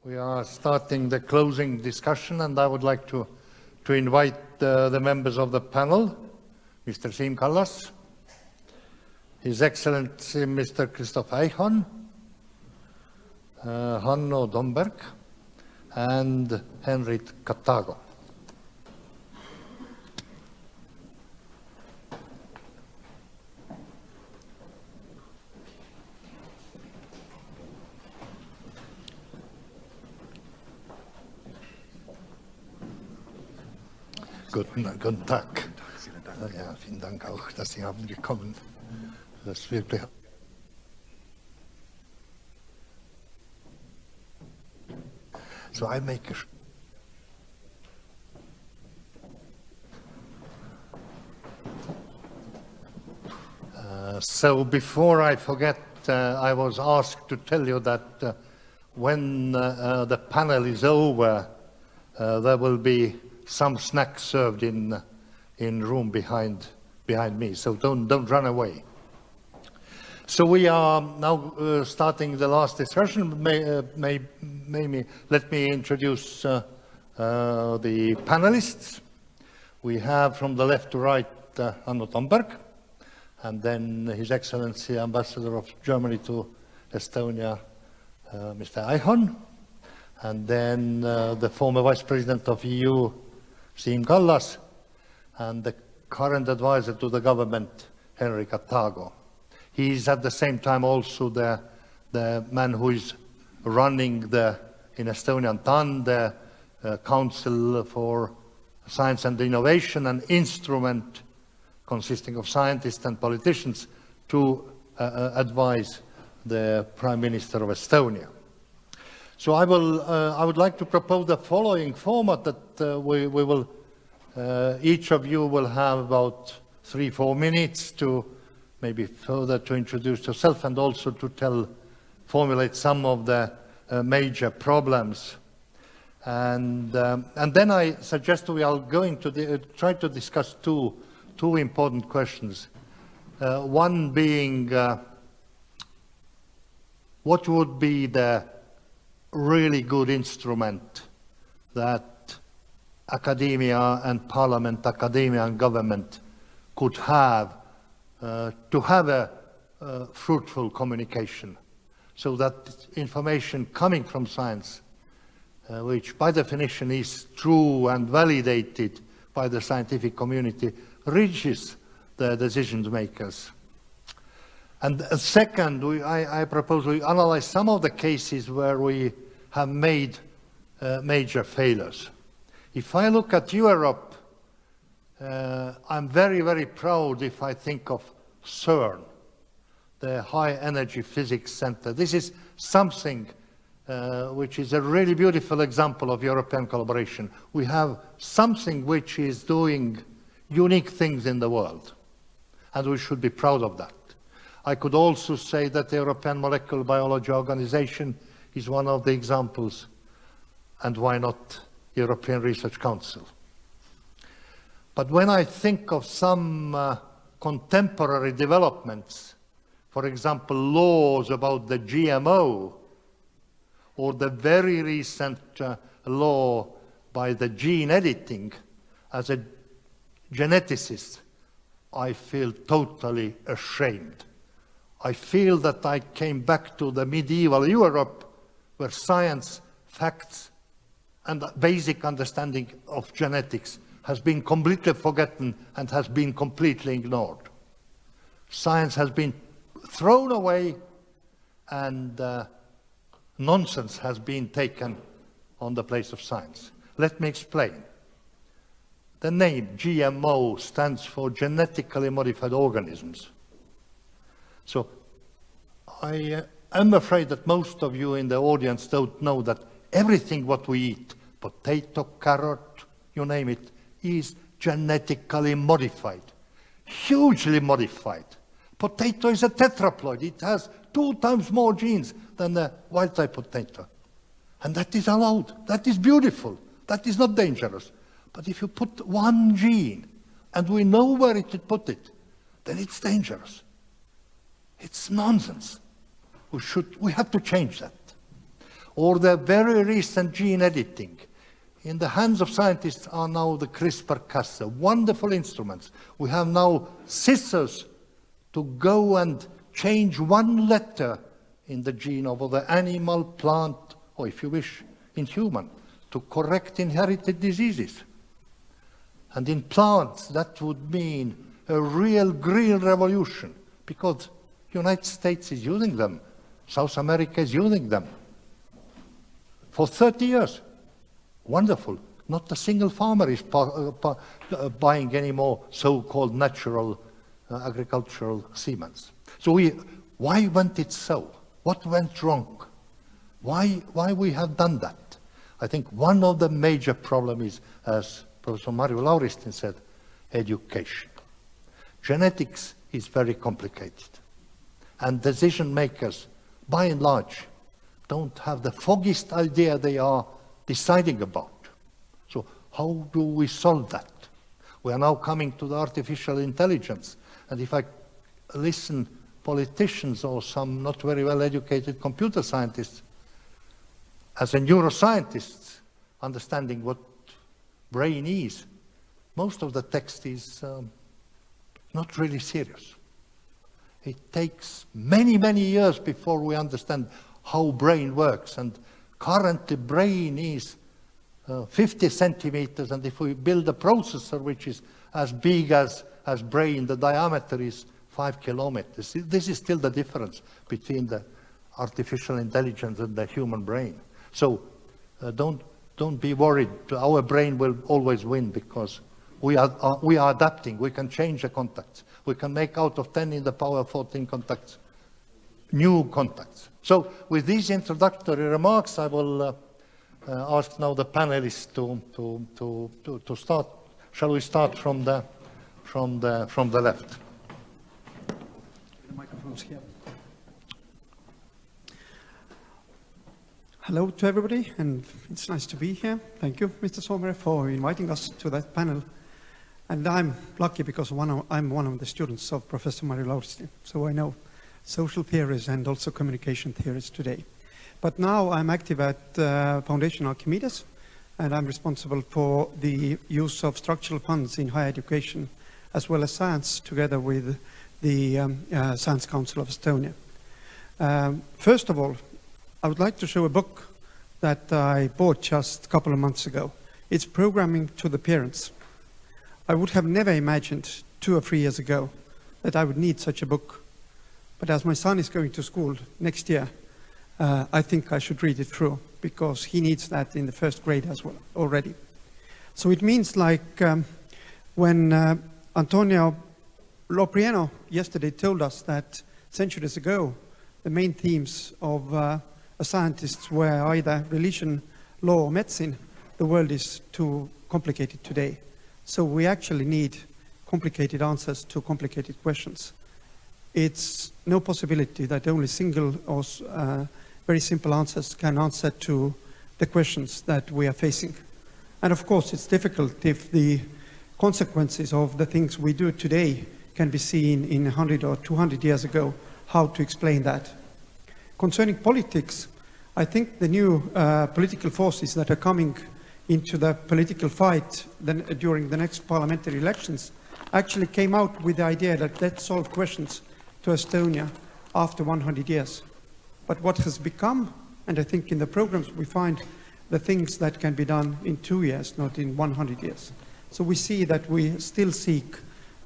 We are starting the closing discussion, and I would like to invite the members of the panel, Mr. Siim Kallas, His Excellency Mr. Christoph Eichhorn, Hanno Tomberg, and Henry Kattago. Guten Tag. Ja, vielen Dank auch, dass Sie haben gekommen. Das ist wirklich. So I make so before I forget, I was asked to tell you that when the panel is over, there will be some snacks served in room behind me. So don't run away. So we are now starting the last discussion. Let me introduce the panelists. We have from the left to right Hanno Tomberg, and then His Excellency Ambassador of Germany to Estonia, Mr. Eichhorn, and then the former Vice President of EU, Siim Kallas, and the current advisor to the government, Henry Kattago. He is at the same time also the man who is running in Estonian TAN, the Council for Science and Innovation, an instrument consisting of scientists and politicians to advise the Prime Minister of Estonia. So I would like to propose the following format that we will, each of you will have about 3-4 minutes to maybe further to introduce yourself and also to formulate some of the major problems. And then I suggest we are going to try to discuss two important questions. One being, what would be the really good instrument that academia and parliament, academia and government could have to have a fruitful communication, so that information coming from science, which by definition is true and validated by the scientific community, reaches the decision makers. And second, I propose we analyze some of the cases where we have made major failures. If I look at Europe, I'm very, very proud if I think of CERN, the High Energy Physics Center. This is something which is a really beautiful example of European collaboration. We have something which is doing unique things in the world, and we should be proud of that. I could also say that the European Molecular Biology Organization is one of the examples, and why not European Research Council. But when I think of some contemporary developments, for example, laws about the GMO, or the very recent law by the gene editing, as a geneticist, I feel totally ashamed. I feel that I came back to the medieval Europe, where science, facts, and basic understanding of genetics has been completely forgotten and has been completely ignored. Science has been thrown away, and nonsense has been taken on the place of science. Let me explain. The name GMO stands for genetically modified organisms. So I am afraid that most of you in the audience don't know that everything what we eat, potato, carrot, you name it, is genetically modified, hugely modified. Potato is a tetraploid. It has 2 times more genes than the wild type potato. And that is allowed. That is beautiful. That is not dangerous. But if you put one gene, and we know where it put it, then it's dangerous. It's nonsense. We have to change that. or the very recent gene editing. In the hands of scientists are now the CRISPR-Cas, wonderful instruments. We have now scissors to go and change one letter in the gene of the animal, plant, or if you wish, in human, to correct inherited diseases. And in plants, that would mean a real green revolution, because the United States is using them, South America is using them for 30 years. Wonderful. Not a single farmer is buying any more so-called natural agricultural seedments. So why went it so? What went wrong? Why we have done that? I think one of the major problems is, as Professor Marju Lauristin said, education. Genetics is very complicated. And decision makers, by and large, don't have the foggiest idea they are deciding about. So how do we solve that? We are now coming to the artificial intelligence. And if I listen politicians or some not very well educated computer scientists, as a neuroscientist, understanding what brain is, most of the text is not really serious. It takes many, many years before we understand how brain works. And currently brain is 50 centimeters, and if we build a processor which is as big as brain, the diameter is 5 kilometers. This is still the difference between the artificial intelligence and the human brain. So don't be worried. Our brain will always win, because we are adapting. We can change the contacts. We can make out of 10 in the power 14 contacts new contacts. So with these introductory remarks, I will ask now the panelists to start. Shall we start from the left? The microphone's here. Hello to everybody, and it's nice to be here. Thank you, Mr. Saarma, for inviting us to that panel. And I'm lucky because I'm one of the students of Professor Marju Lauristin, so I know social theories and also communication theories today. But now I'm active at Foundation Archimedes, and I'm responsible for the use of structural funds in higher education, as well as science, together with the Science Council of Estonia. First of all, I would like to show a book that I bought just a couple of months ago. It's Programming to the Parents. I would have never imagined 2 or 3 years ago that I would need such a book. But as my son is going to school next year, I think I should read it through, because he needs that in the first grade as well already. So it means like when Antonio Loprieno yesterday told us that centuries ago, the main themes of scientists were either religion, law, or medicine, the world is too complicated today. So we actually need complicated answers to complicated questions. It's no possibility that only single or very simple answers can answer to the questions that we are facing. And of course, it's difficult if the consequences of the things we do today can be seen in 100 or 200 years ago, how to explain that. Concerning politics, I think the new political forces that are coming into the political fight during the next parliamentary elections actually came out with the idea that let's solve questions to Estonia after 100 years. But what has become, and I think in the programs we find the things that can be done in 2 years, not in 100 years. So we see that we still seek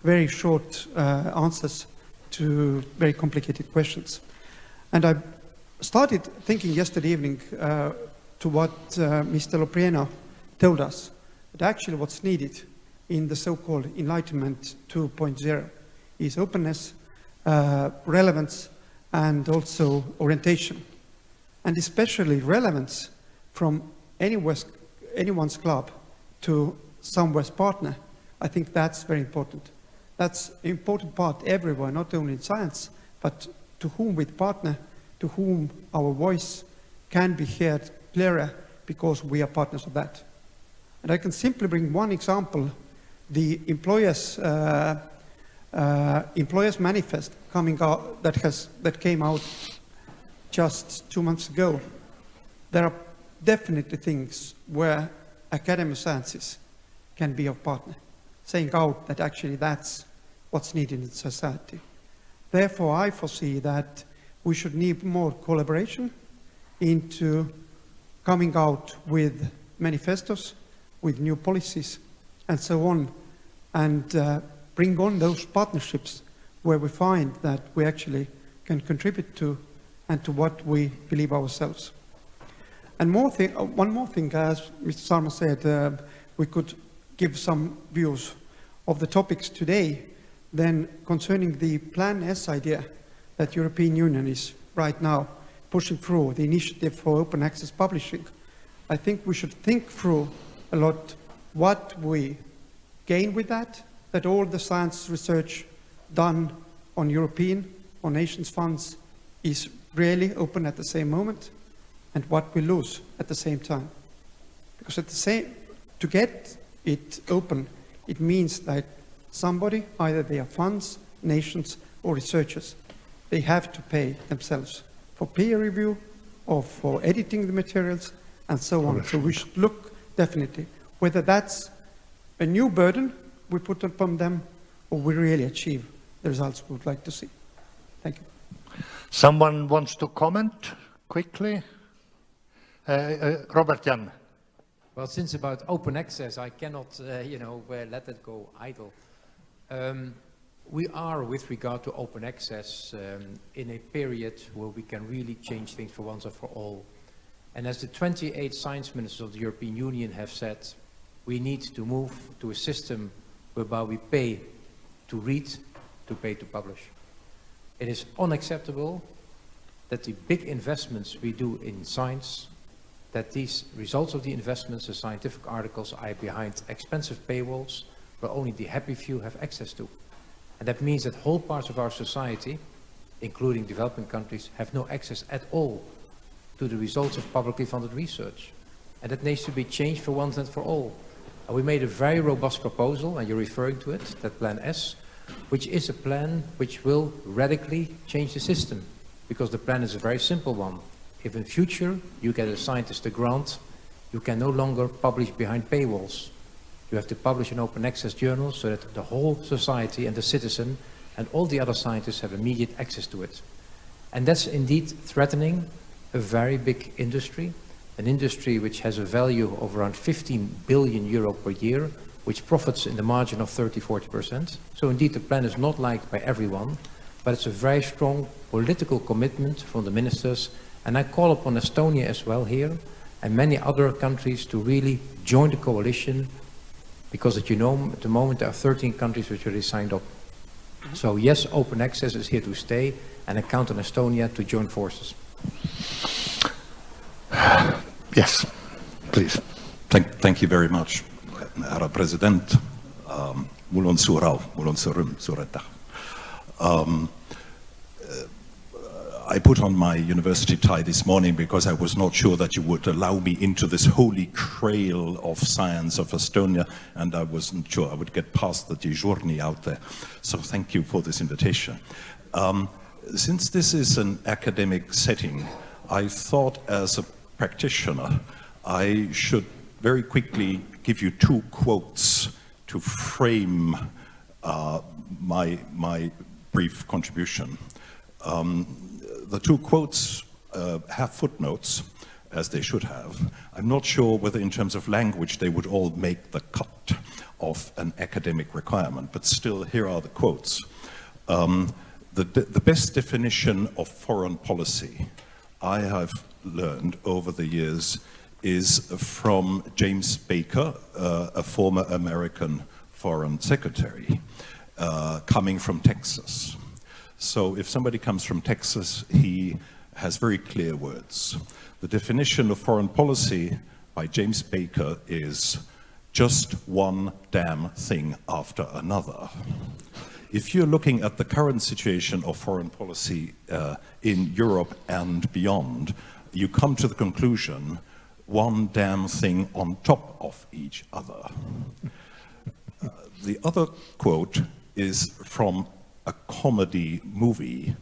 very short answers to very complicated questions. And I started thinking yesterday evening to what Mr. Loprieno told us, that actually what's needed in the so-called Enlightenment 2.0 is openness, relevance, and also orientation. And especially relevance from anyone's club to someone's partner. I think that's very important. That's an important part everywhere, not only in science, but to whom we partner, to whom our voice can be heard clearer, because we are partners of that. And I can simply bring one example, the employers' manifest coming out that came out just 2 months ago. there are definitely things where Academy of Sciences can be a partner, saying out that actually that's what's needed in society. Therefore, I foresee that we should need more collaboration into coming out with manifestos, with new policies, and so on, and bring on those partnerships where we find that we actually can contribute to and to what we believe ourselves. And one more thing, as Mr. Saarma said, we could give some views of the topics today. Then concerning the Plan S idea that European Union is right now pushing through, the initiative for open access publishing, I think we should think through a lot what we gain with that all the science research done on European or nations funds is really open at the same moment, and what we lose at the same time. Because to get it open, it means that somebody, either they are funds, nations, or researchers, they have to pay themselves for peer review or for editing the materials and so on. So we should look definitely whether that's a new burden we put upon them or we really achieve the results we would like to see. Thank you. Someone wants to comment quickly? Robert-Jan. Well, since about open access, I cannot, let it go idle. We are, with regard to open access, in a period where we can really change things for once and for all. And as the 28 science ministers of the European Union have said, we need to move to a system whereby we pay to read, to pay to publish. It is unacceptable that the big investments we do in science, that these results of the investments, the scientific articles, are behind expensive paywalls where only the happy few have access to. And that means that whole parts of our society, including developing countries, have no access at all to the results of publicly funded research. And that needs to be changed for once and for all. And we made a very robust proposal, and you're referring to it, that Plan S, which is a plan which will radically change the system. Because the plan is a very simple one. If in future you get a scientist a grant, you can no longer publish behind paywalls. You have to publish in open access journals so that the whole society and the citizen and all the other scientists have immediate access to it. And that's indeed threatening a very big industry, an industry which has a value of around 15 billion euro per year, which profits in the margin of 30–40%. So indeed the plan is not liked by everyone, but it's a very strong political commitment from the ministers. And I call upon Estonia as well here, and many other countries to really join the coalition, because at the moment there are 13 countries which already signed up. So yes, open access is here to stay, and I count on Estonia to join forces. Yes, please. Thank you very much, härra president. Mul on suur au, mul on suur rõõm, suur aitäh. I put on my university tie this morning because I was not sure that you would allow me into this holy trail of science of Estonia, and I wasn't sure I would get past the dežurni out there. So thank you for this invitation. Since this is an academic setting, I thought as a practitioner I should very quickly give you two quotes to frame my brief contribution. The two quotes have footnotes, as they should have. I'm not sure whether in terms of language they would all make the cut of an academic requirement, but still here are the quotes. The best definition of foreign policy I have learned over the years is from James Baker, a former American foreign secretary, coming from Texas. So if somebody comes from Texas, he has very clear words. The definition of foreign policy by James Baker is just one damn thing after another. If you're looking at the current situation of foreign policy in Europe and beyond, you come to the conclusion, one damn thing on top of each other. The other quote is from a comedy movie,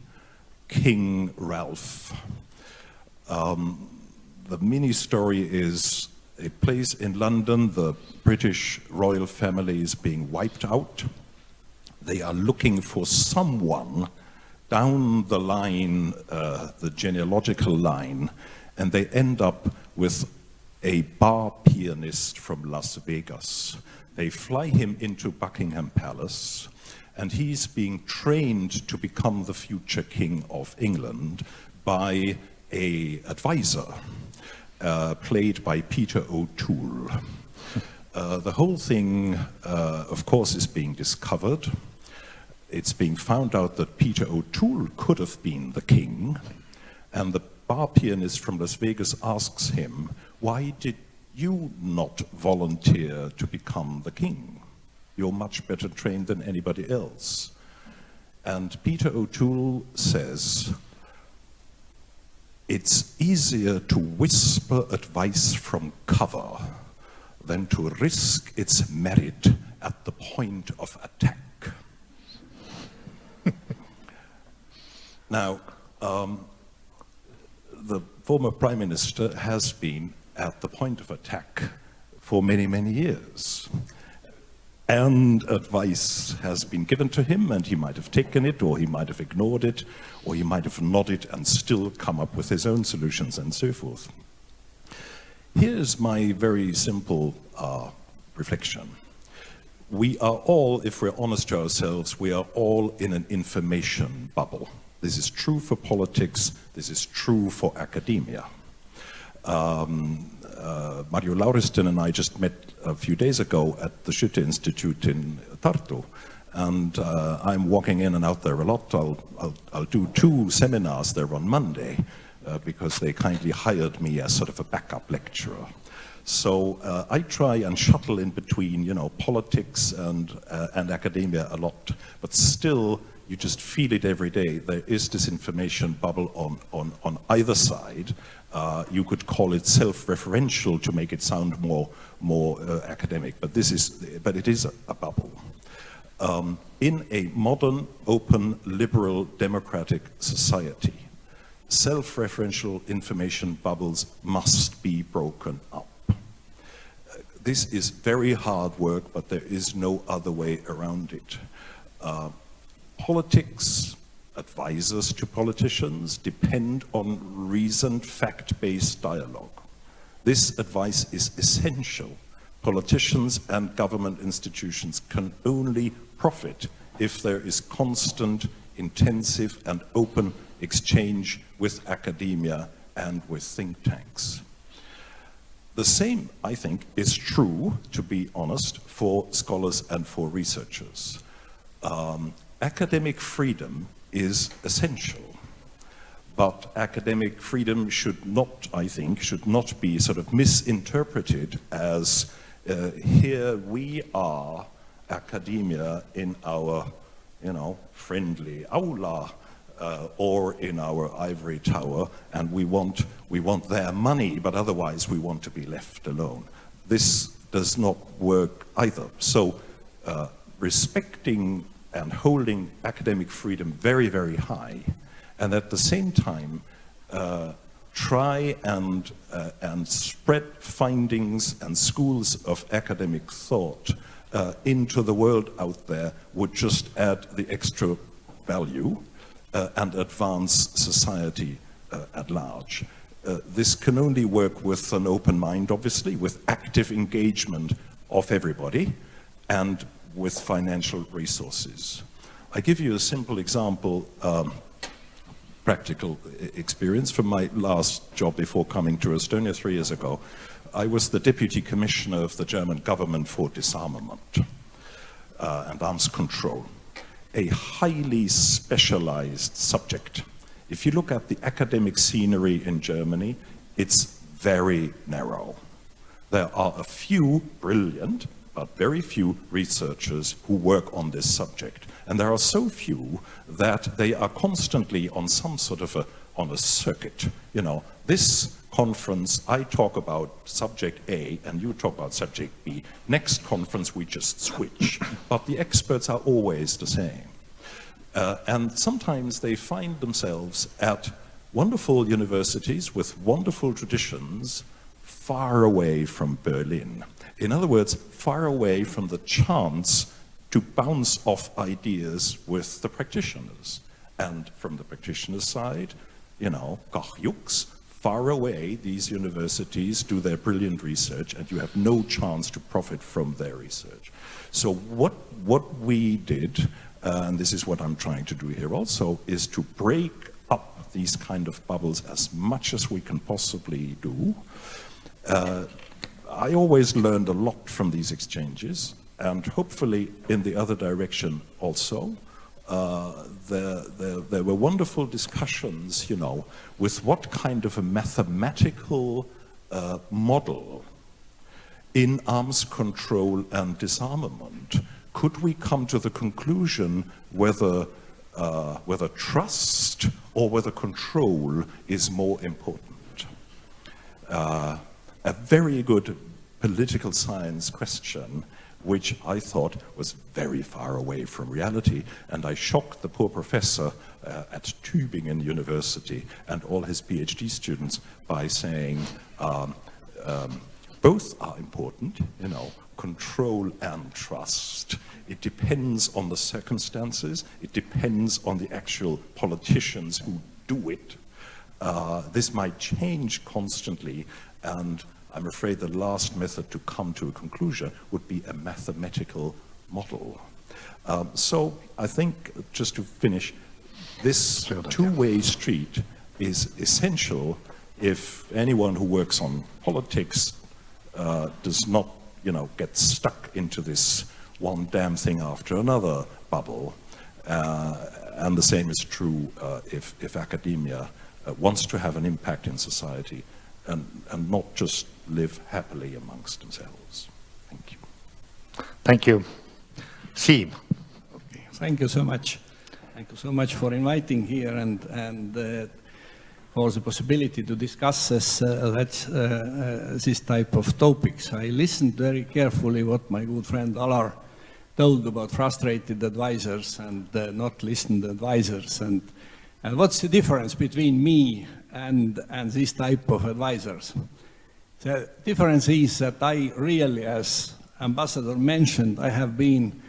King Ralph. The mini story is a place in London. The British royal family is being wiped out. They are looking for someone down the line, the genealogical line, and they end up with a bar pianist from Las Vegas. They fly him into Buckingham Palace, and he's being trained to become the future King of England by an advisor, played by Peter O'Toole. The whole thing, of course, is being discovered. It's being found out that Peter O'Toole could have been the king, and the bar pianist from Las Vegas asks him, why did you not volunteer to become the king? You're much better trained than anybody else. And Peter O'Toole says, it's easier to whisper advice from cover than to risk its merit at the point of attack. Now, the former Prime Minister has been at the point of attack for many, many years. And advice has been given to him, and he might have taken it, or he might have ignored it, or he might have nodded and still come up with his own solutions and so forth. Here's my very simple reflection. We are all, if we're honest to ourselves, we are all in an information bubble. This is true for politics, this is true for academia. Marju Lauristin and I just met a few days ago at the Goethe Institute in Tartu, and I'm walking in and out there a lot. I'll do 2 seminars there on Monday because they kindly hired me as sort of a backup lecturer. So I try and shuttle in between, you know, politics and academia a lot, but still you just feel it every day. There is this information bubble on either side. You could call it self-referential to make it sound more academic, but it is a bubble. In a modern, open, liberal, democratic society, self-referential information bubbles must be broken up. This is very hard work, but there is no other way around it. Politics, advisors to politicians depend on reasoned, fact-based dialogue. This advice is essential. Politicians and government institutions can only profit if there is constant, intensive and open exchange with academia and with think tanks. The same, I think, is true, to be honest, for scholars and for researchers. Academic freedom is essential, but academic freedom should not, I think, should not be sort of misinterpreted as here we are, academia, in our, you know, friendly aula or in our ivory tower, and we want their money, but otherwise we want to be left alone. This does not work either. So respecting and holding academic freedom very, very high, and at the same time try and spread findings and schools of academic thought into the world out there would just add the extra value and advance society at large. This can only work with an open mind, obviously, with active engagement of everybody, and with financial resources. I give you a simple example, practical experience from my last job before coming to Estonia 3 years ago. I was the deputy commissioner of the German government for disarmament and arms control, a highly specialized subject. If you look at the academic scenery in Germany, it's very narrow. There are a few brilliant, but very few researchers who work on this subject. And there are so few that they are constantly on some sort of on a circuit. You know, this conference, I talk about subject A and you talk about subject B. Next conference, we just switch. But the experts are always the same. And sometimes they find themselves at wonderful universities with wonderful traditions far away from Berlin. In other words, far away from the chance to bounce off ideas with the practitioners. And from the practitioner's side, you know, kahjuks, far away these universities do their brilliant research and you have no chance to profit from their research. So what we did, and this is what I'm trying to do here also, is to break up these kind of bubbles as much as we can possibly do. I always learned a lot from these exchanges, and hopefully in the other direction also. There were wonderful discussions, you know, with what kind of a mathematical model in arms control and disarmament could we come to the conclusion whether trust or whether control is more important. A very good political science question, which I thought was very far away from reality, and I shocked the poor professor at Tübingen University and all his PhD students by saying both are important, you know, control and trust. It depends on the circumstances, it depends on the actual politicians who do it. This might change constantly, and I'm afraid the last method to come to a conclusion would be a mathematical model. So I think, just to finish, this two-way street is essential if anyone who works on politics does not, you know, get stuck into this one damn thing after another bubble. And the same is true if academia wants to have an impact in society and not just live happily amongst themselves. Thank you. Thank you. Siim. Okay. Thank you so much. Thank you so much for inviting here and for the possibility to discuss this type of topics. I listened very carefully what my good friend Alar told about frustrated advisors and not listened advisors, and what's the difference between me and this type of advisors. The difference is that I really, as Ambassador mentioned, I have been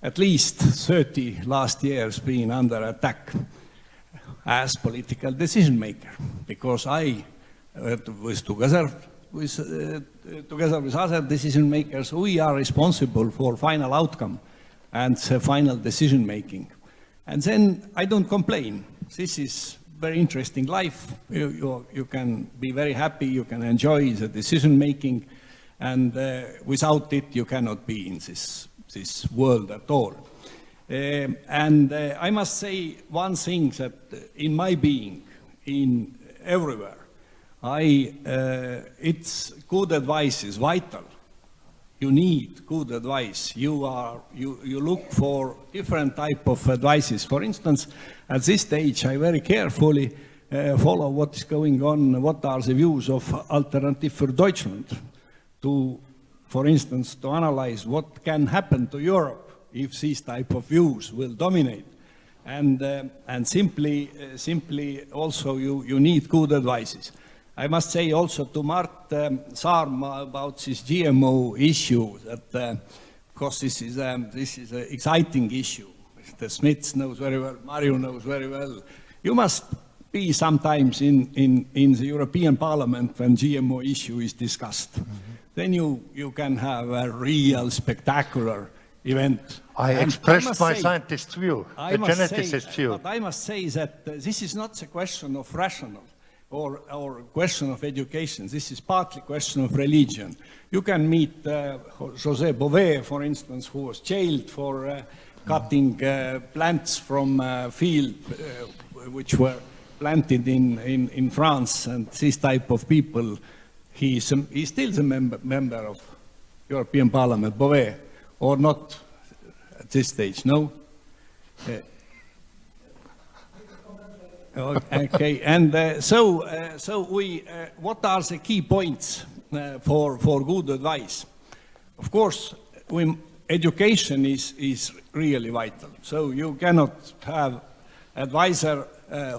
at least 30 last years been under attack as political decision maker, because I was together with other decision makers, we are responsible for final outcome and final decision making. And then I don't complain. This is very interesting life. You can be very happy, you can enjoy the decision making, and without it you cannot be in this world at all. And I must say one thing, that in my being, in everywhere, it's good advice is vital. You need good advice. You look for different type of advices. For instance, at this stage, I very carefully follow what is going on, what are the views of Alternative für Deutschland, for instance, to analyze what can happen to Europe if these type of views will dominate. And simply also you need good advices. I must say also to Mart, Saarma about this GMO issue, that because this is an exciting issue. The Smits knows very well, Mario knows very well. You must be sometimes in the European Parliament when GMO issue is discussed. Mm-hmm. Then you can have a real spectacular event. I expressed my scientist view, the geneticist view. But I must say that this is not a question of rational or question of education. This is partly question of religion. You can meet José Bové, for instance, who was jailed for cutting plants from field which were planted in France, and this type of people, he's still the member of European Parliament, Bové, or not at this stage, no? Okay, and so we, what are the key points for good advice? Of course, education is really vital. So you cannot have advisor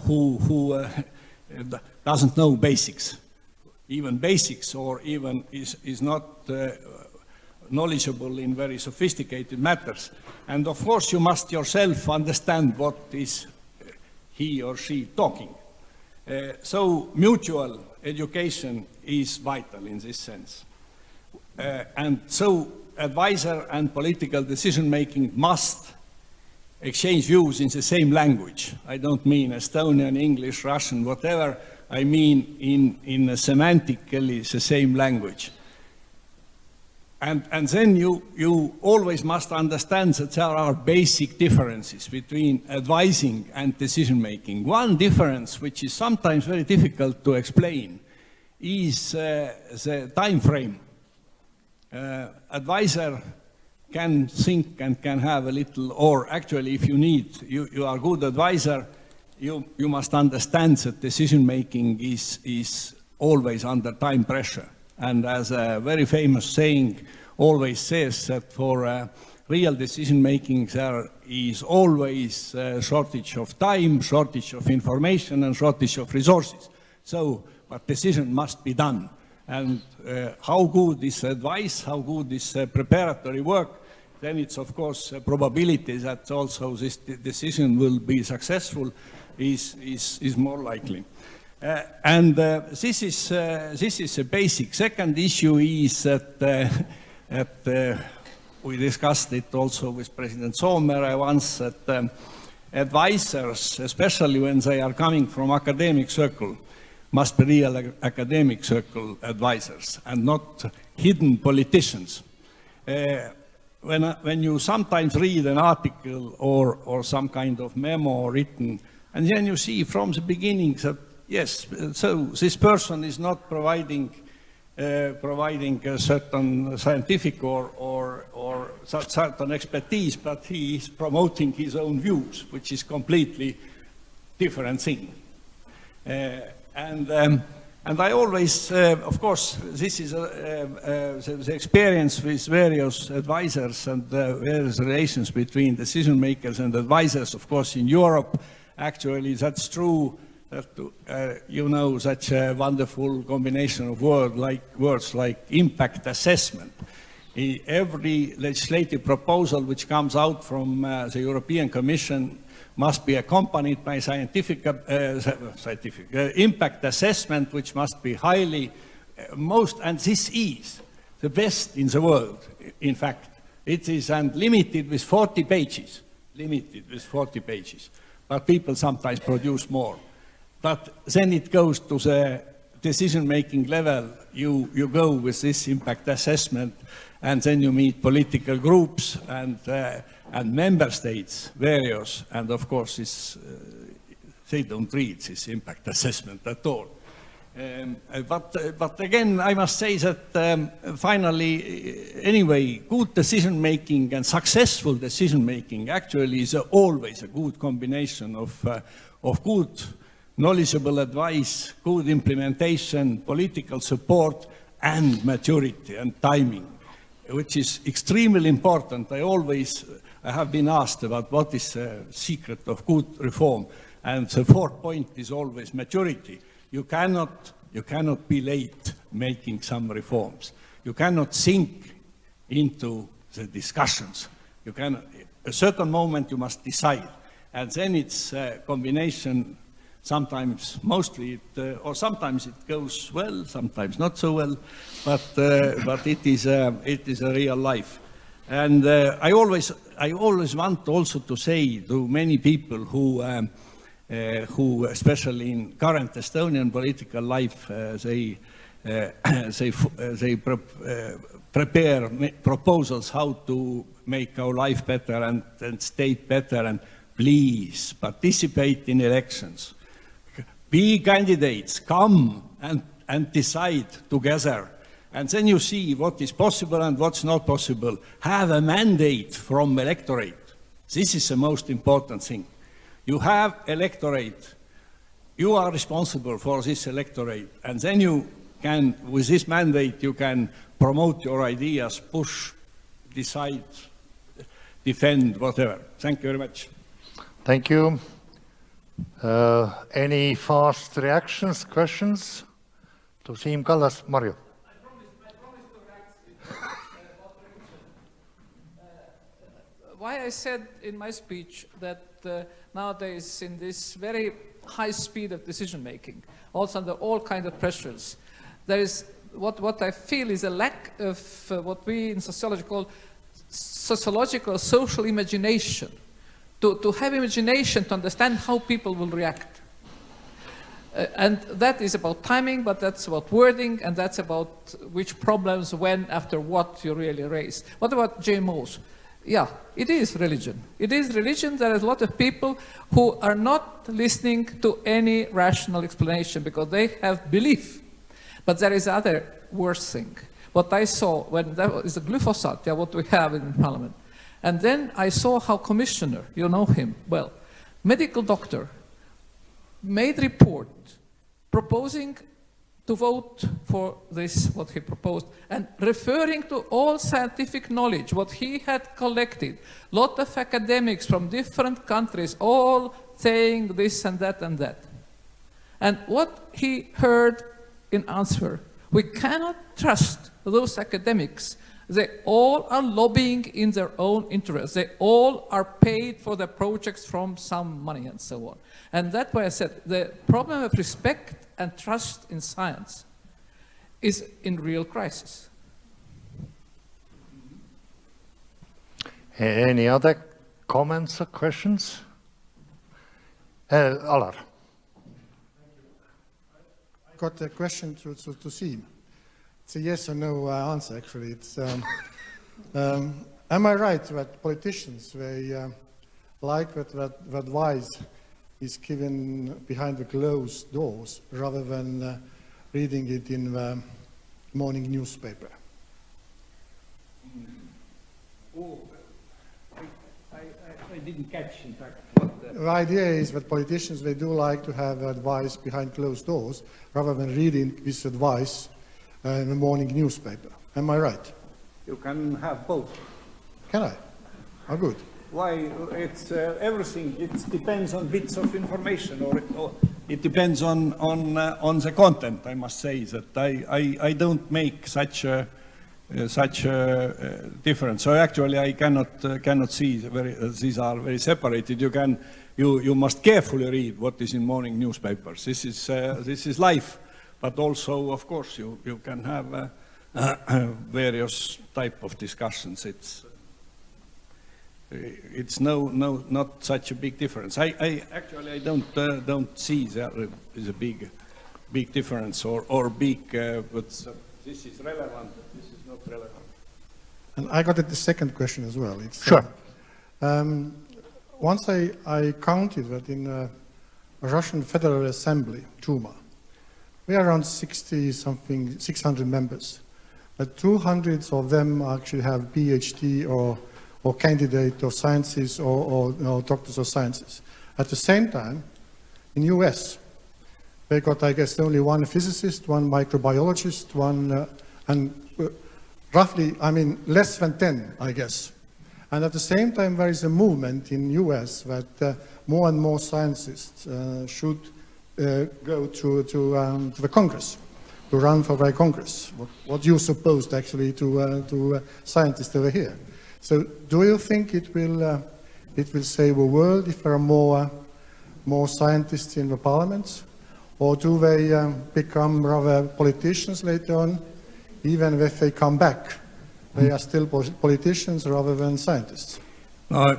who doesn't know basics, even basics, or even is not knowledgeable in very sophisticated matters. And of course you must yourself understand what is he or she talking. So mutual education is vital in this sense. And so advisor and political decision-making must exchange views in the same language. I don't mean Estonian, English, Russian, whatever. I mean in a semantically the same language. And then you always must understand that there are basic differences between advising and decision-making. One difference, which is sometimes very difficult to explain, is the time frame. Advisor can think and can have a little, or actually if you are a good advisor, you must understand that decision-making is always under time pressure. And as a very famous saying always says, that for real decision-making there is always a shortage of time, shortage of information, and shortage of resources. So, but decision must be done. And how good is advice, how good is preparatory work, then it's of course a probability that also this decision will be successful is more likely. And this is a basic. Second issue is that we discussed it also with President Soomere once, that advisors, especially when they are coming from academic circle, must be real academic circle advisors and not hidden politicians. When you sometimes read an article or some kind of memo written, and then you see from the beginning that, yes, so this person is not providing a certain scientific or certain expertise, but he is promoting his own views, which is completely different thing. And I always, of course, this is the experience with various advisors and various relations between decision makers and advisors. Of course, in Europe, actually, that's true. That, you know, such a wonderful combination of words like impact assessment. Every legislative proposal which comes out from the European Commission must be accompanied by scientific impact assessment, which must be highly and this is the best in the world. In fact, it is and limited with 40 pages. But people sometimes produce more. But then it goes to the decision-making level. You go with this impact assessment, and then you meet political groups and member states, various, and of course they don't read this impact assessment at all. But again, I must say that finally, anyway, good decision-making and successful decision-making actually is always a good combination of good knowledgeable advice, good implementation, political support, and maturity and timing, which is extremely important. I have been asked about what is the secret of good reform, and the fourth point is always maturity. You cannot be late making some reforms. You cannot sink into the discussions. At a certain moment you must decide, and then it's a combination. Sometimes, mostly, or sometimes it goes well, sometimes not so well, but it is a real life. And I always want also to say to many people who especially in current Estonian political life, they prepare proposals how to make our life better and state better, and please participate in elections. Be candidates, come and decide together. And then you see what is possible and what's not possible. Have a mandate from electorate. This is the most important thing. You have electorate. You are responsible for this electorate. And then you can, with this mandate, you can promote your ideas, push, decide, defend, whatever. Thank you very much. Thank you. Any fast reactions, questions to Siim, Kallas, Marju? Why I said in my speech that nowadays in this very high speed of decision making, also under all kinds of pressures, there is what I feel is a lack of what we in sociology call sociological social imagination, to have imagination to understand how people will react. And that is about timing, but that's about wording, and that's about which problems, when, after what you really raise. What about GMOs? Yeah, it is religion. It is religion. There are a lot of people who are not listening to any rational explanation because they have belief. But there is other worse thing. What I saw when that was the glyphosate, yeah, what we have in Parliament. And then I saw how commissioner, you know him well, medical doctor, made report proposing to vote for this, what he proposed, and referring to all scientific knowledge, what he had collected, lot of academics from different countries, all saying this and that and that. And what he heard in answer, we cannot trust those academics. They all are lobbying in their own interests. They all are paid for their projects from some money and so on. And that's why I said the problem of respect and trust in science is in real crisis. Any other comments or questions? Alar. I got a question to Siim. It's a yes or no answer, actually. It's, am I right that politicians, they like that advice is given behind the closed doors rather than reading it in the morning newspaper? Oh, I didn't catch, in fact. The idea is that politicians, they do like to have advice behind closed doors rather than reading this advice in the morning newspaper. Am I right? You can have both. Can I? Oh, good. Why? It's everything. It depends on bits of information, or it depends on the content. I must say that I don't make such a difference. So actually, I cannot see these are very separated. You must carefully read what is in morning newspapers. This is life, but also, of course, you can have various type of discussions. It's not such a big difference. I actually don't see there is a big difference or big. But this is relevant. This is not relevant. And I got the second question as well. It's, Sure. Once I counted that in Russian Federal Assembly, Duma, we are around 600 members. But 200 of them actually have PhD or candidate of sciences or doctors of sciences. At the same time, in US, they got, I guess, only one physicist, one microbiologist, and roughly, I mean, less than 10, I guess. And at the same time, there is a movement in US that more and more scientists should go to the Congress, to run for the Congress. What you supposed actually to scientists over here. So, do you think it will save the world if there are more scientists in the parliaments, or do they become rather politicians later on, even if they come back? They are still politicians rather than scientists.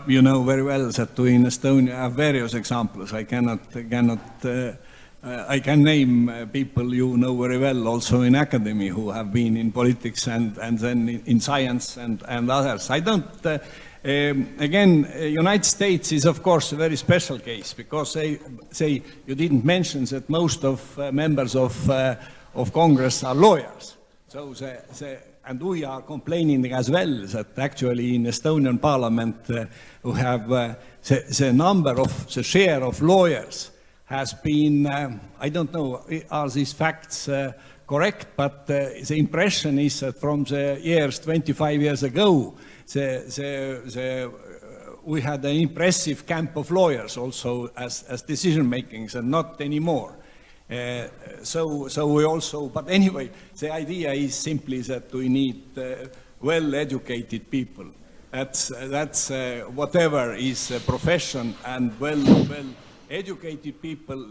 You know very well that we in Estonia have various examples. I can name people you know very well also in academy who have been in politics and then in science and others. I don't, again, United States is of course a very special case because they say you didn't mention that most of members of Congress are lawyers. So and we are complaining as well that actually in Estonian parliament we have the share of lawyers has been, I don't know, are these facts correct, but the impression is that from the years 25 years ago, the we had an impressive camp of lawyers also as decision makers, and not anymore. So we also, but anyway, the idea is simply that we need well-educated people. That's whatever is a profession, and well-educated people,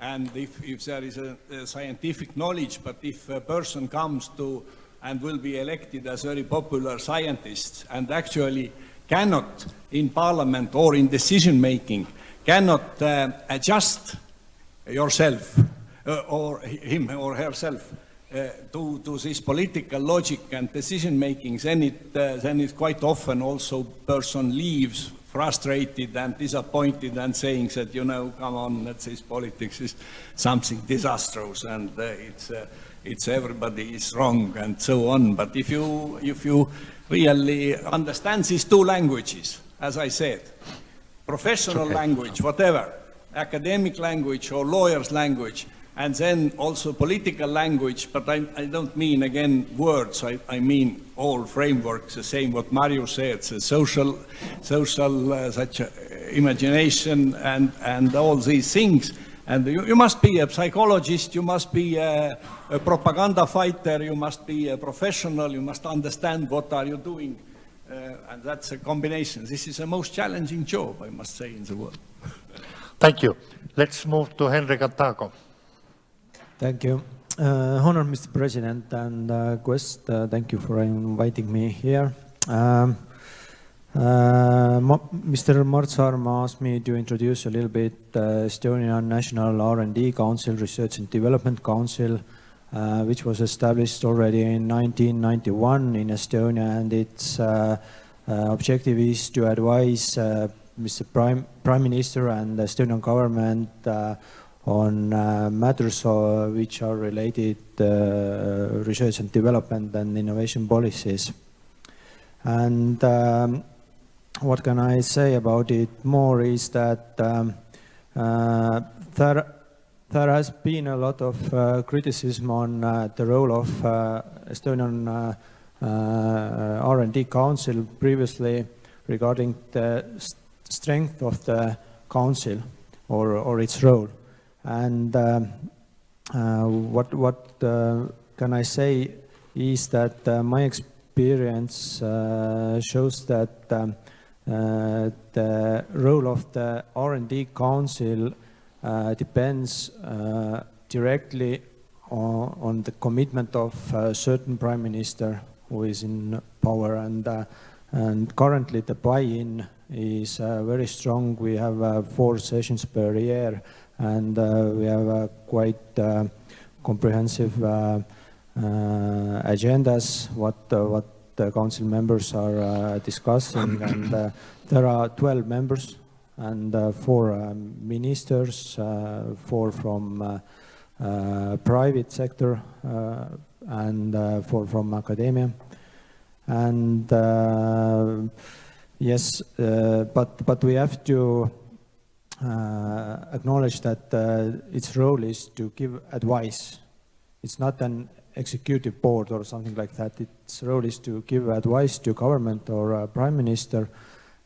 and if there is a scientific knowledge, but if a person comes to and will be elected as very popular scientist and actually cannot in parliament or in decision making, cannot adjust yourself or him or herself to this political logic and decision making, then it quite often also person leaves frustrated and disappointed and saying that, you know, come on, that this politics is something disastrous and it's everybody is wrong and so on. But if you really understand these two languages, as I said, professional language, whatever, academic language or lawyer's language, and then also political language, but I don't mean, again, words, I mean all frameworks, the same what Mario said, the social such imagination and all these things. And you must be a psychologist, you must be a propaganda fighter, you must be a professional, you must understand what are you doing, and that's a combination. This is the most challenging job, I must say, in the world. Thank you. Let's move to Henry Kattago. Thank you. Honored Mr. President and Quest, thank you for inviting me here. Mr. Mart Saarma asked me to introduce a little bit Estonian National R&D Council, Research and Development Council, which was established already in 1991 in Estonia, and its objective is to advise Mr. Prime Minister and the Estonian government on matters which are related to research and development and innovation policies. And what can I say about it more is that there has been a lot of criticism on the role of Estonian R&D Council previously regarding the strength of the council or its role. And what can I say is that my experience shows that the role of the R&D Council depends directly on the commitment of a certain Prime Minister who is in power, and currently the buy-in is very strong. We have 4 sessions per year, and we have a quite comprehensive agendas what the council members are discussing, and there are 12 members and 4 ministers, 4 from private sector and 4 from academia. And yes, but we have to acknowledge that its role is to give advice. It's not an executive board or something like that. Its role is to give advice to government or prime minister,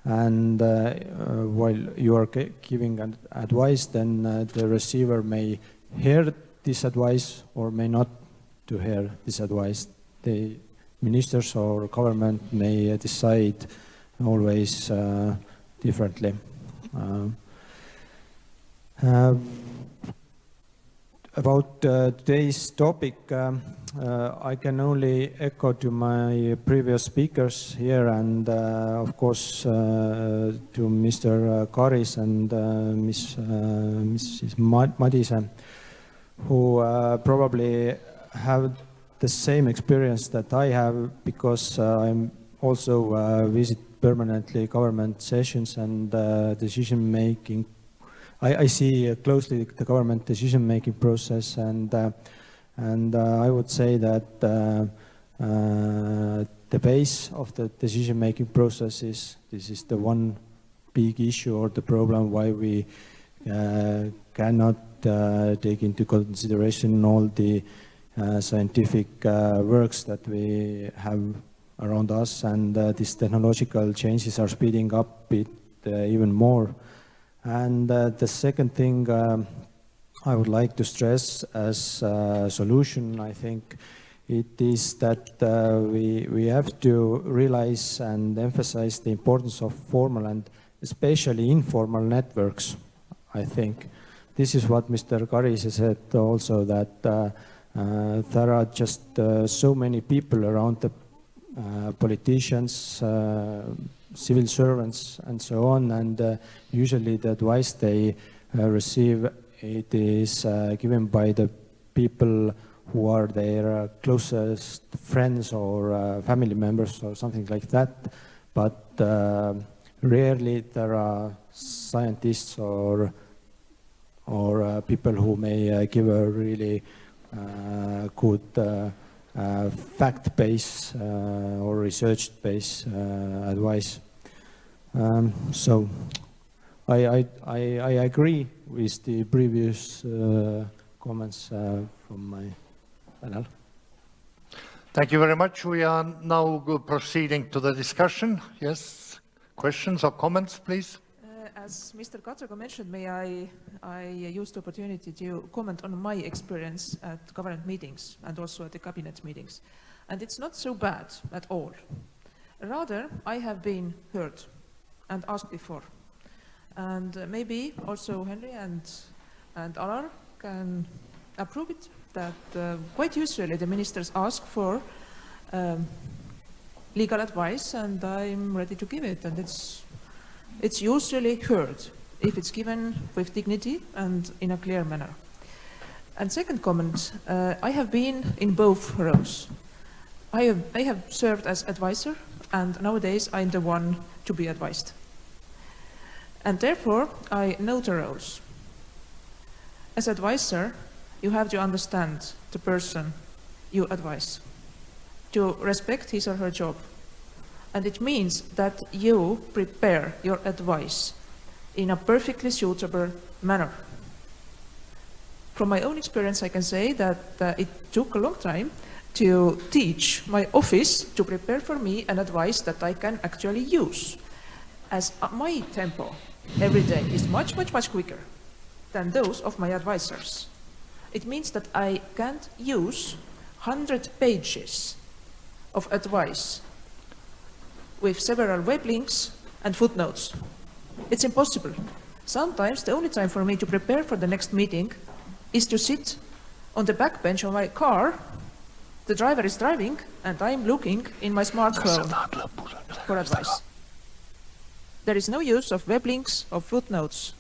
and while you are giving advice, then the receiver may hear this advice or may not to hear this advice. The ministers or government may decide always differently. About today's topic, I can only echo to my previous speakers here, and of course to Mr. Karis and Mrs. Madise, who probably have the same experience that I have, because I'm also visit permanently government sessions and decision making. I see closely the government decision-making process, and I would say that the base of the decision-making process is the one big issue or the problem why we cannot take into consideration all the scientific works that we have around us, and these technological changes are speeding up it even more. And the second thing I would like to stress as a solution, I think, it is that we have to realize and emphasize the importance of formal and especially informal networks, I think. This is what Mr. Karise said also, that there are just so many people around the politicians, civil servants, and so on, and usually the advice they receive, it is given by the people who are their closest friends or family members or something like that, but rarely there are scientists or people who may give a really good fact-based or research-based advice. So I agree with the previous comments from my panel. Thank you very much. We are now proceeding to the discussion. Yes, questions or comments, please? As Mr. Kattago mentioned, I used the opportunity to comment on my experience at government meetings and also at the cabinet meetings. And it's not so bad at all. Rather, I have been heard and asked before. And maybe also Henry and Alar can approve it, that quite usually the ministers ask for legal advice, and I'm ready to give it. And it's usually heard if it's given with dignity and in a clear manner. And second comment, I have been in both roles. I have served as advisor, and nowadays I'm the one to be advised. And therefore, I know the roles. As advisor, you have to understand the person you advise, to respect his or her job. And it means that you prepare your advice in a perfectly suitable manner. From my own experience, I can say that it took a long time to teach my office to prepare for me an advice that I can actually use, as my tempo every day is much, much, much quicker than those of my advisors. It means that I can't use 100 pages of advice with several web links and footnotes. It's impossible. Sometimes the only time for me to prepare for the next meeting is to sit on the back bench of my car, the driver is driving, and I'm looking in my smartphone for advice. There is no use of web links or footnotes.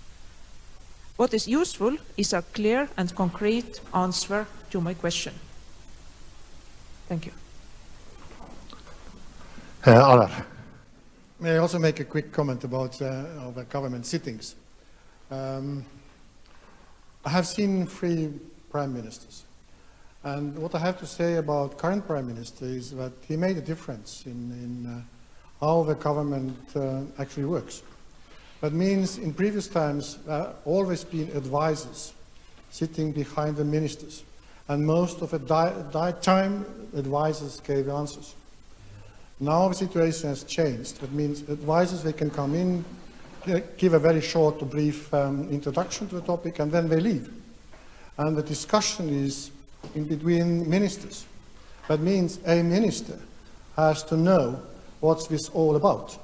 What is useful is a clear and concrete answer to my question. Thank you. Alar. May I also make a quick comment about our government sittings? I have seen 3 prime ministers. And what I have to say about current prime minister is that he made a difference in how the government actually works. That means in previous times, always been advisors sitting behind the ministers. And most of the time, advisors gave answers. Now the situation has changed. That means advisors, they can come in, give a very short, brief introduction to the topic, and then they leave. And the discussion is in between ministers. That means a minister has to know what's this all about.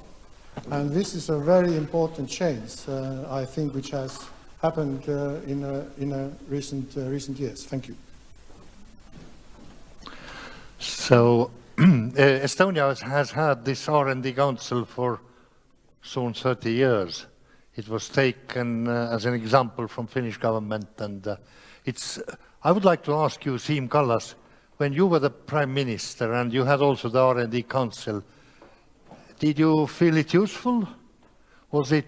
And this is a very important change, I think, which has happened in recent years. Thank you. So Estonia has had this R&D Council for soon 30 years. It was taken as an example from Finnish government, and I would like to ask you, Siim Kallas, when you were the Prime Minister and you had also the R&D Council, did you feel it useful? Was it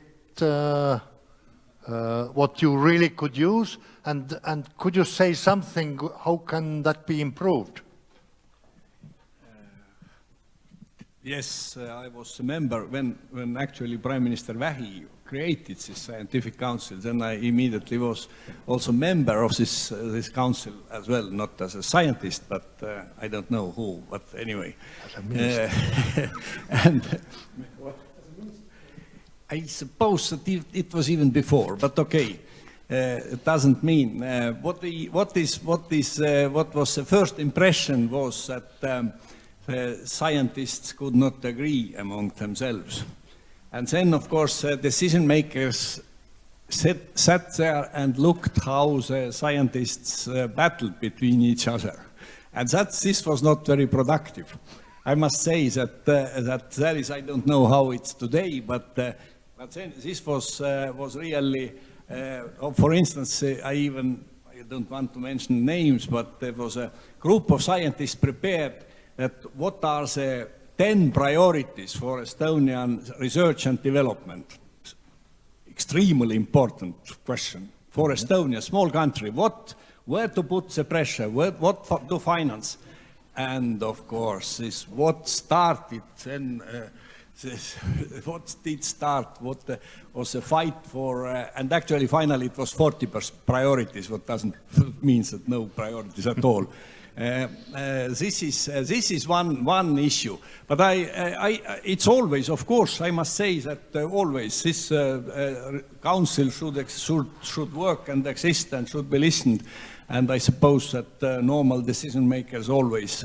what you really could use? And could you say something, how can that be improved? Yes, I was a member when actually Prime Minister Vähi created this scientific council. Then I immediately was also member of this council as well, not as a scientist, but I don't know who, but anyway. As a minister. And I suppose that it was even before, but okay. It doesn't mean. What was the first impression was that scientists could not agree among themselves. And then, of course, decision makers sat there and looked how the scientists battled between each other. And this was not very productive. I must say that there is, I don't know how it's today, but then this was really, for instance, I don't want to mention names, but there was a group of scientists prepared that what are the 10 priorities for Estonian research and development. Extremely important question for Estonia, small country. Where to put the pressure, what to finance? And of course, what started then, what did start, what was the fight for, and actually finally it was 40 priorities, what doesn't mean that no priorities at all. This is one issue, but it's always, of course, I must say that always this council should work and exist and should be listened, and I suppose that normal decision makers always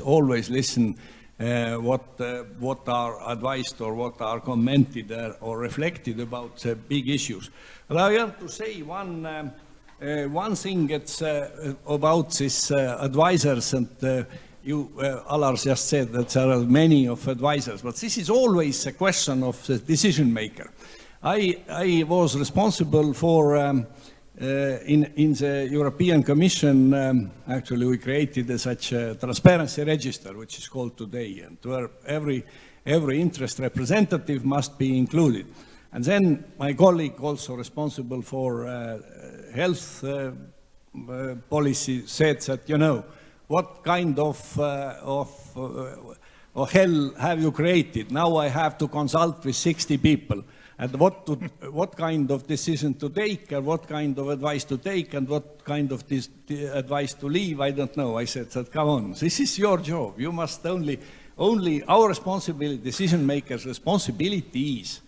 listen what are advised or what are commented or reflected about big issues. But I have to say one thing it's about these advisors, and you, Alar, just said that there are many of advisors, but this is always a question of the decision maker. I was responsible for, in the European Commission, actually we created such a transparency register, which is called today, and where every interest representative must be included. And then my colleague, also responsible for health policy, said that, you know, what kind of hell have you created? Now I have to consult with 60 people, and what kind of decision to take, and what kind of advice to take, and what kind of advice to leave, I don't know. I said that, come on, this is your job. You must only our responsibility, decision makers' responsibility is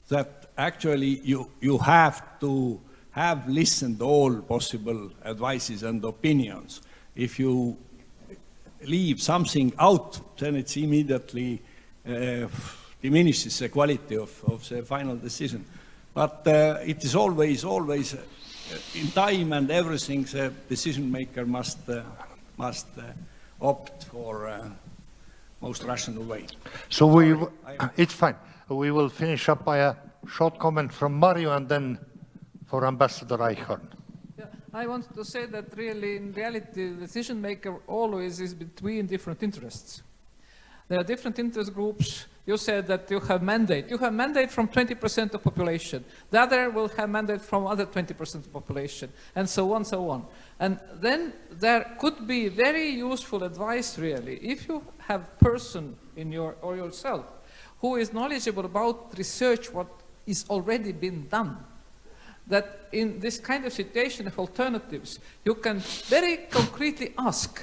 that actually you have to have listened all possible advices and opinions. If you leave something out, then it's immediately diminishes the quality of the final decision. But it is always in time and everything, the decision maker must opt for most rational way. So it's fine. We will finish up by a short comment from Mario and then for Ambassador Eichhorn. Yeah, I want to say that really, in reality, the decision maker always is between different interests. There are different interest groups. You said that you have mandate. You have mandate from 20% of population. The other will have mandate from other 20% of population, and so on, so on. And then there could be very useful advice, really, if you have person in or yourself who is knowledgeable about research, what is already been done, that in this kind of situation of alternatives, you can very concretely ask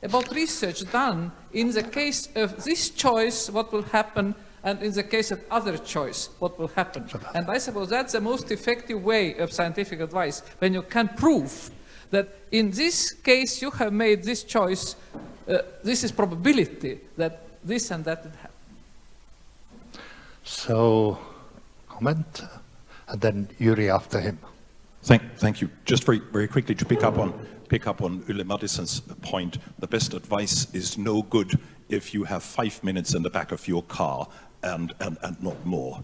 about research done in the case of this choice, what will happen, and in the case of other choice, what will happen. And I suppose that's the most effective way of scientific advice, when you can prove that in this case you have made this choice, this is probability that this and that would happen. So, comment, and then Yuri after him. Thank you. Just very quickly to pick up on Ulle Madison's point. The best advice is no good if you have 5 minutes in the back of your car and not more.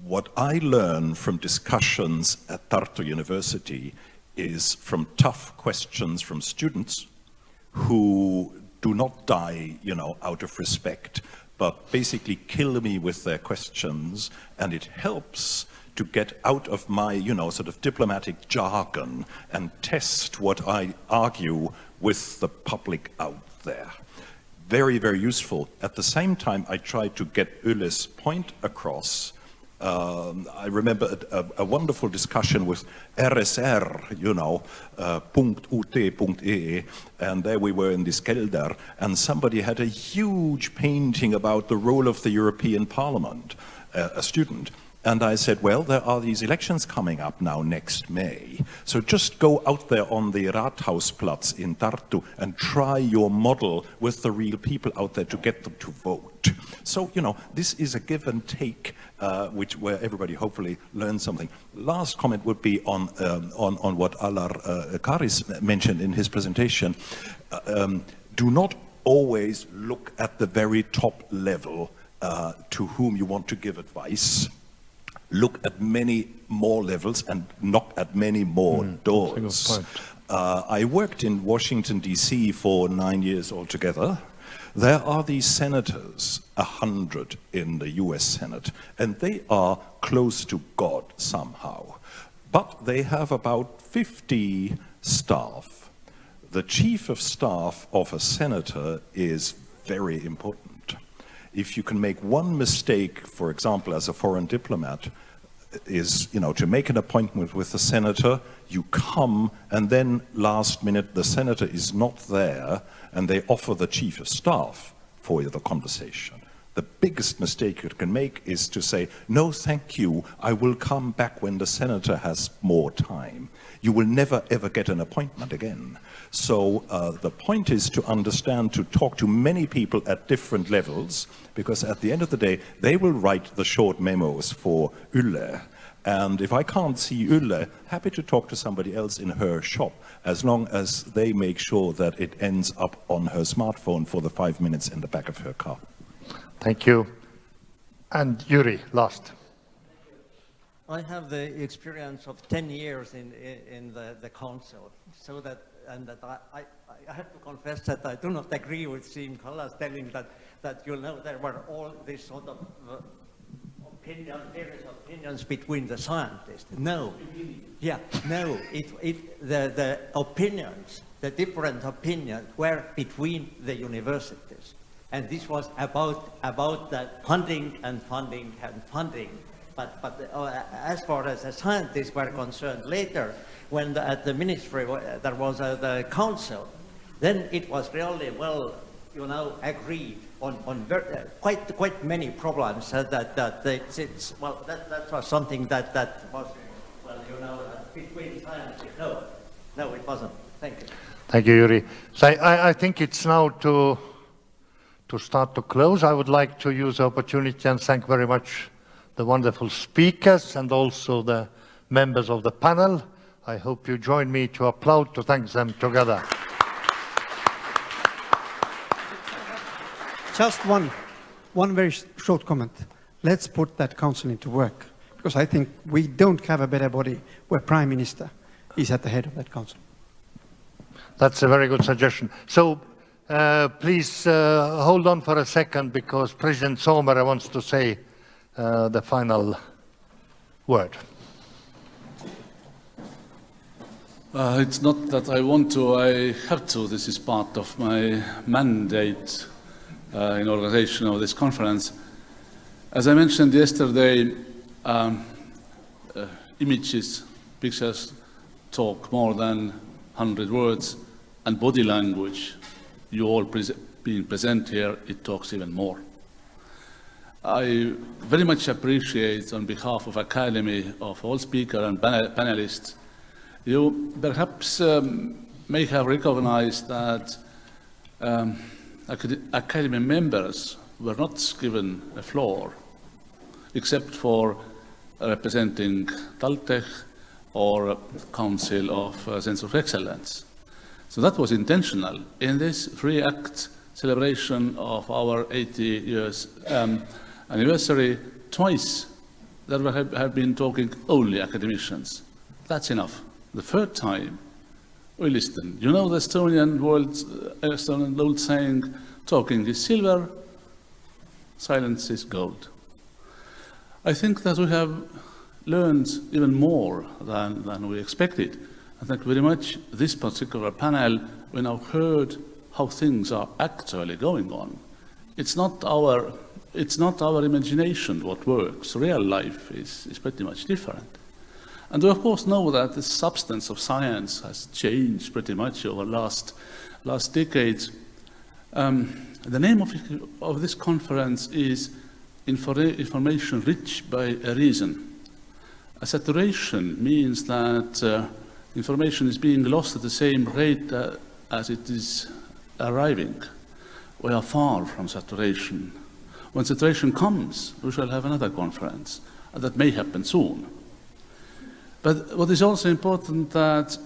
What I learn from discussions at Tartu University is from tough questions from students who do not die, out of respect, but basically kill me with their questions, and it helps to get out of my, sort of diplomatic jargon and test what I argue with the public out there. very, very useful. At the same time, I tried to get Ylle's point across. I remember a wonderful discussion with RSR, you know, .ut.ee, and there we were in this kelder, and somebody had a huge painting about the role of the European Parliament, a student. And I said, well, there are these elections coming up now next May. So just go out there on the Rathausplatz in Tartu and try your model with the real people out there to get them to vote. So, you know, this is a give and take, where everybody hopefully learns something. Last comment would be on what Alar Karis mentioned in his presentation. Do not always look at the very top level to whom you want to give advice. Look at many more levels and knock at many more doors. I worked in Washington, D.C. for 9 years altogether. There are these senators, 100 in the US Senate, and they are close to God somehow. But they have about 50 staff. The chief of staff of a senator is very important. If you can make one mistake, for example, as a foreign diplomat, is, you know, to make an appointment with the senator, you come, and then last minute the senator is not there, and they offer the chief of staff for the conversation. The biggest mistake you can make is to say, no, thank you, I will come back when the senator has more time. You will never, ever get an appointment again. So the point is to understand, to talk to many people at different levels, because at the end of the day, they will write the short memos for Ylle. And if I can't see Ylle, happy to talk to somebody else in her shop, as long as they make sure that it ends up on her smartphone for the 5 minutes in the back of her car. Thank you. And Yuri, last. I have the experience of 10 years in the council, so that I have to confess that I do not agree with Siim Kallas telling that you know there were all these sort of various opinions between the scientists. No, yeah, no. The opinions, the different opinions, were between the universities, and this was about the funding and funding and funding. But as far as the scientists were concerned, later, when at the ministry there was the council, then it was really well, you know, agreed on quite many problems that was something that was, well, you know, between scientists. No, it wasn't. Thank you. Thank you, Yuri. So I think it's now to start to close. I would like to use the opportunity and thank very much the wonderful speakers and also the members of the panel. I hope you join me to applaud, to thank them together. Just one very short comment. Let's put that council into work, because I think we don't have a better body where Prime Minister is at the head of that council. That's a very good suggestion. So please hold on for a second, because President Saarma wants to say the final word. It's not that I want to, I have to. This is part of my mandate in organization of this conference. As I mentioned yesterday, images, pictures talk more than 100 words, and body language, you all being present here, it talks even more. I very much appreciate, on behalf of Academy, of all speakers and panelists, you perhaps may have recognized that Academy members were not given a floor, except for representing TalTech or Council of Centre of Excellence. So that was intentional. In this 3-act celebration of our 80 years anniversary, twice there have been talking only academicians. That's enough. The third time, we listened. You know the Estonian old saying, talking is silver, silence is gold. I think that we have learned even more than we expected. I thank very much this particular panel. We now heard how things are actually going on. It's not our imagination what works. Real life is pretty much different. And we of course know that the substance of science has changed pretty much over last decades. The name of this conference is Information Rich by a Reason. A saturation means that information is being lost at the same rate as it is arriving. We are far from saturation. When saturation comes, we shall have another conference, and that may happen soon. But what is also important that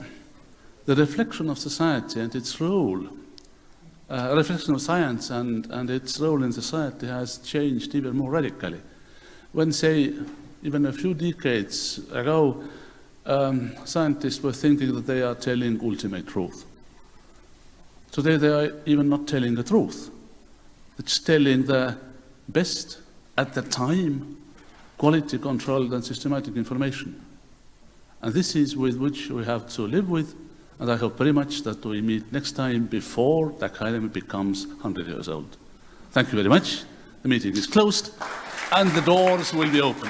the reflection of society and its role, reflection of science and its role in society has changed even more radically. When, say, even a few decades ago, scientists were thinking that they are telling ultimate truth. Today they are even not telling the truth. It's telling the best, at the time, quality controlled and systematic information. And this is with which we have to live with, and I hope very much that we meet next time before the Academy becomes 100 years old. Thank you very much. The meeting is closed, and the doors will be open.